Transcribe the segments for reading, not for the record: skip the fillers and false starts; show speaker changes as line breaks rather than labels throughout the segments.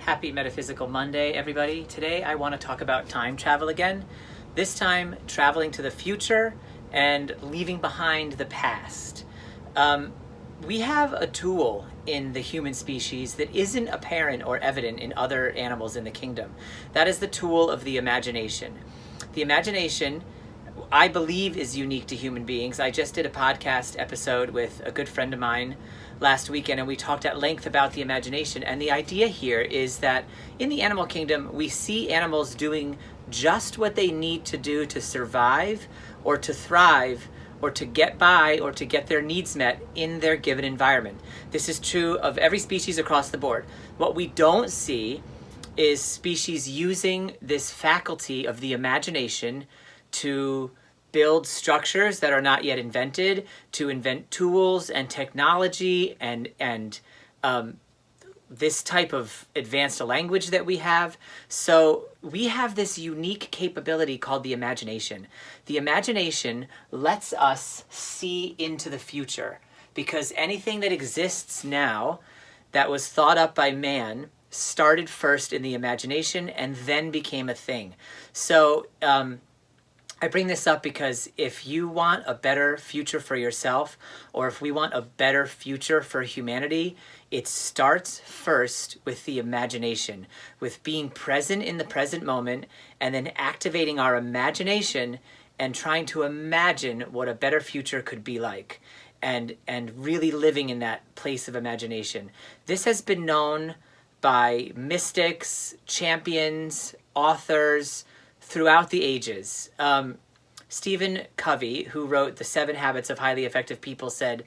Happy Metaphysical Monday, everybody. Today I want to talk about time travel again. This time, traveling to the future and leaving behind the past. We have a tool in the human species that isn't apparent or evident in other animals in the kingdom. That is the tool of the imagination. The imagination, I believe, is unique to human beings. I just did a podcast episode with a good friend of mine last weekend, and we talked at length about the imagination. And the idea here is that in the animal kingdom, we see animals doing just what they need to do to survive or to thrive or to get by or to get their needs met in their given environment. This is true of every species across the board. What we don't see is species using this faculty of the imagination to build structures that are not yet invented, to invent tools and technology and this type of advanced language that we have. So we have this unique capability called the imagination. The imagination lets us see into the future, because anything that exists now that was thought up by man started first in the imagination and then became a thing. So I bring this up because if you want a better future for yourself, or if we want a better future for humanity, it starts first with the imagination, with being present in the present moment and then activating our imagination and trying to imagine what a better future could be like, and really living in that place of imagination. This has been known by mystics, champions, authors, throughout the ages. Stephen Covey, who wrote The 7 Habits of Highly Effective People, said,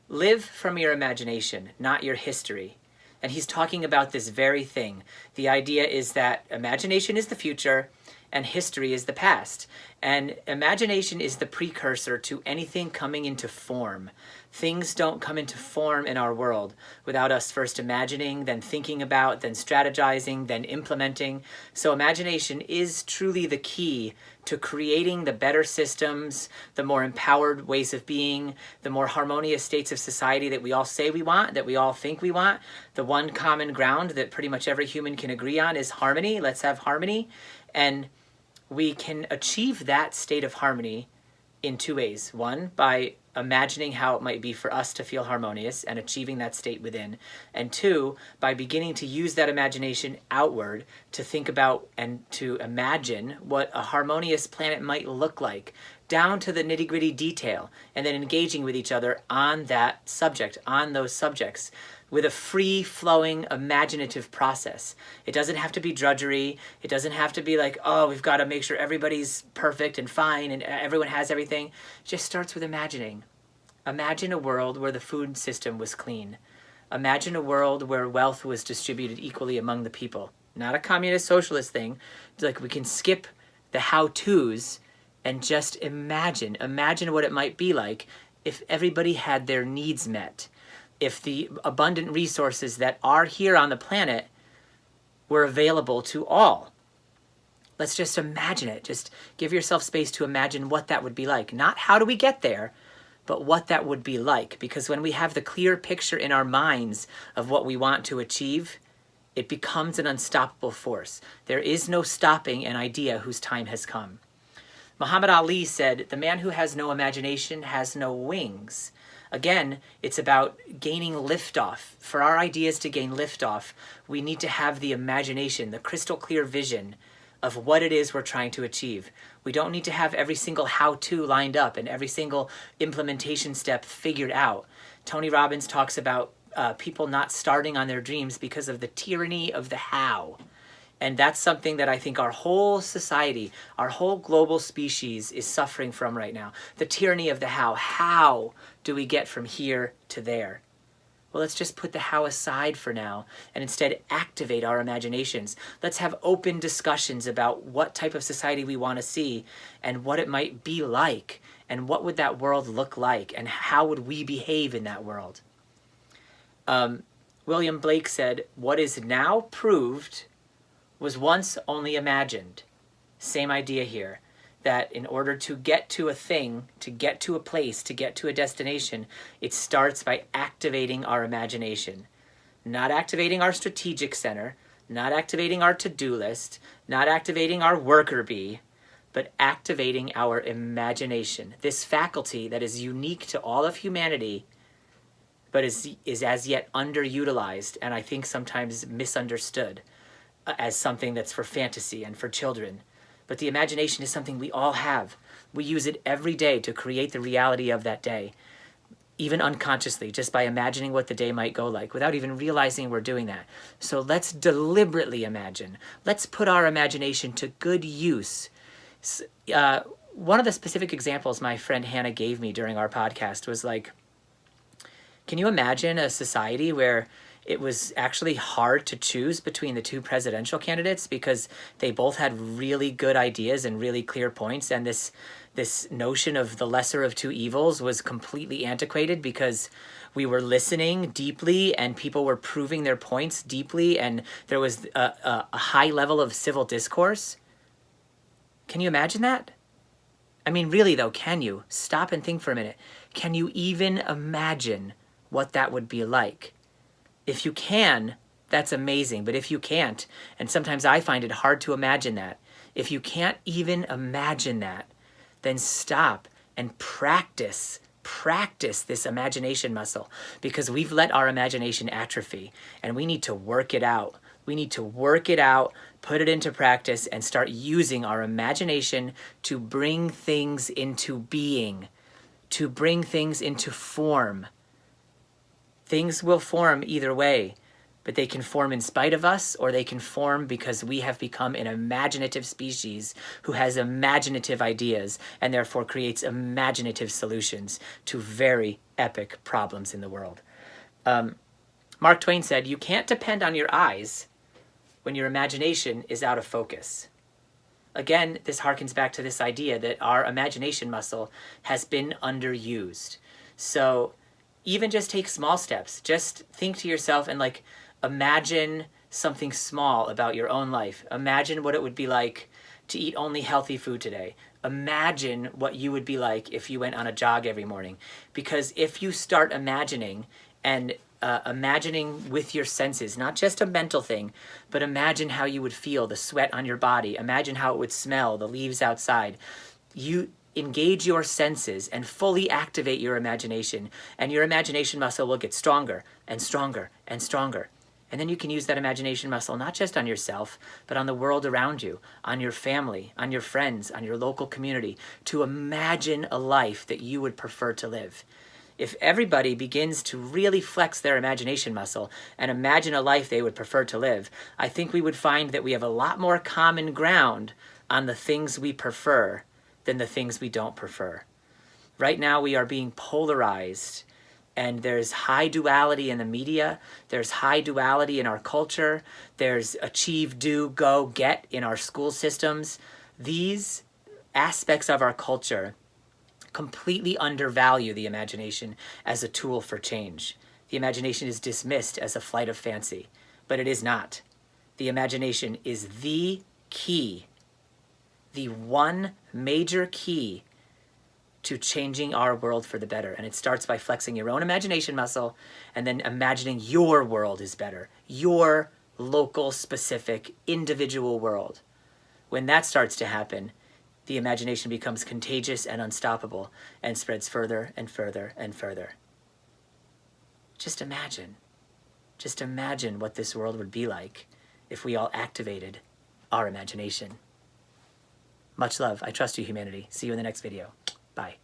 "Live from your imagination, not your history." And he's talking about this very thing. The idea is that imagination is the future and history is the past. And imagination is the precursor to anything coming into form. Things don't come into form in our world without us first imagining, then thinking about, then strategizing, then implementing. So imagination is truly the key to creating the better systems, the more empowered ways of being, the more harmonious states of society that we all say we want, that we all think we want. The one common ground that pretty much every human can agree on is harmony. Let's have harmony. And we can achieve that state of harmony in 2 ways. One, by imagining how it might be for us to feel harmonious and achieving that state within. And 2, by beginning to use that imagination outward to think about and to imagine what a harmonious planet might look like, down to the nitty-gritty detail, and then engaging with each other on that subject, on those subjects, with a free-flowing, imaginative process. It doesn't have to be drudgery. It doesn't have to be like, oh, we've got to make sure everybody's perfect and fine and everyone has everything. It just starts with imagining. Imagine a world where the food system was clean. Imagine a world where wealth was distributed equally among the people. Not a communist socialist thing. It's like we can skip the how-tos and just imagine what it might be like if everybody had their needs met. If the abundant resources that are here on the planet were available to all. Let's just imagine it. Just give yourself space to imagine what that would be like. Not how do we get there, but what that would be like. Because when we have the clear picture in our minds of what we want to achieve, it becomes an unstoppable force. There is no stopping an idea whose time has come. Muhammad Ali said, "The man who has no imagination has no wings." Again, it's about gaining liftoff. For our ideas to gain liftoff, we need to have the imagination, the crystal clear vision of what it is we're trying to achieve. We don't need to have every single how-to lined up and every single implementation step figured out. Tony Robbins talks about people not starting on their dreams because of the tyranny of the how. And that's something that I think our whole society, our whole global species is suffering from right now. The tyranny of the how. How do we get from here to there? Well, let's just put the how aside for now and instead activate our imaginations. Let's have open discussions about what type of society we want to see and what it might be like and what would that world look like and how would we behave in that world. William Blake said, "What is now proved was once only imagined." Same idea here, that in order to get to a thing, to get to a place, to get to a destination, it starts by activating our imagination. Not activating our strategic center, not activating our to-do list, not activating our worker bee, but activating our imagination, this faculty that is unique to all of humanity, but is as yet underutilized, and I think sometimes misunderstood as something that's for fantasy and for children. But the imagination is something we all have. We use it every day to create the reality of that day, even unconsciously, just by imagining what the day might go like, without even realizing we're doing that. So let's deliberately imagine. Let's put our imagination to good use. One of the specific examples my friend Hannah gave me during our podcast was like, can you imagine a society where it was actually hard to choose between the two presidential candidates because they both had really good ideas and really clear points, and this notion of the lesser of two evils was completely antiquated because we were listening deeply and people were proving their points deeply, and there was a high level of civil discourse? Can you imagine that? I mean, really though, can you? Stop and think for a minute. Can you even imagine what that would be like? If you can, that's amazing. But if you can't, and sometimes I find it hard to imagine that, if you can't even imagine that, then stop and practice this imagination muscle, because we've let our imagination atrophy and we need to work it out. We need to work it out, put it into practice, and start using our imagination to bring things into being, to bring things into form. Things will form either way, but they can form in spite of us, or they can form because we have become an imaginative species who has imaginative ideas and therefore creates imaginative solutions to very epic problems in the world. Mark Twain said, "You can't depend on your eyes when your imagination is out of focus." Again, this harkens back to this idea that our imagination muscle has been underused. So even just take small steps. Just think to yourself and like imagine something small about your own life. Imagine what it would be like to eat only healthy food today. Imagine what you would be like if you went on a jog every morning. Because if you start imagining and imagining with your senses, not just a mental thing, but imagine how you would feel, the sweat on your body. Imagine how it would smell, the leaves outside. You engage your senses and fully activate your imagination, and your imagination muscle will get stronger and stronger and stronger. And then you can use that imagination muscle not just on yourself, but on the world around you, on your family, on your friends, on your local community, to imagine a life that you would prefer to live. If everybody begins to really flex their imagination muscle and imagine a life they would prefer to live, I think we would find that we have a lot more common ground on the things we prefer than the things we don't prefer. Right now we are being polarized, and there's high duality in the media, there's high duality in our culture, there's achieve, do, go, get in our school systems. These aspects of our culture completely undervalue the imagination as a tool for change. The imagination is dismissed as a flight of fancy, but it is not. The imagination is the key, the one major key to changing our world for the better. And it starts by flexing your own imagination muscle and then imagining your world is better, your local, specific, individual world. When that starts to happen, the imagination becomes contagious and unstoppable and spreads further and further and further. Just imagine what this world would be like if we all activated our imagination. Much love. I trust you, humanity. See you in the next video. Bye.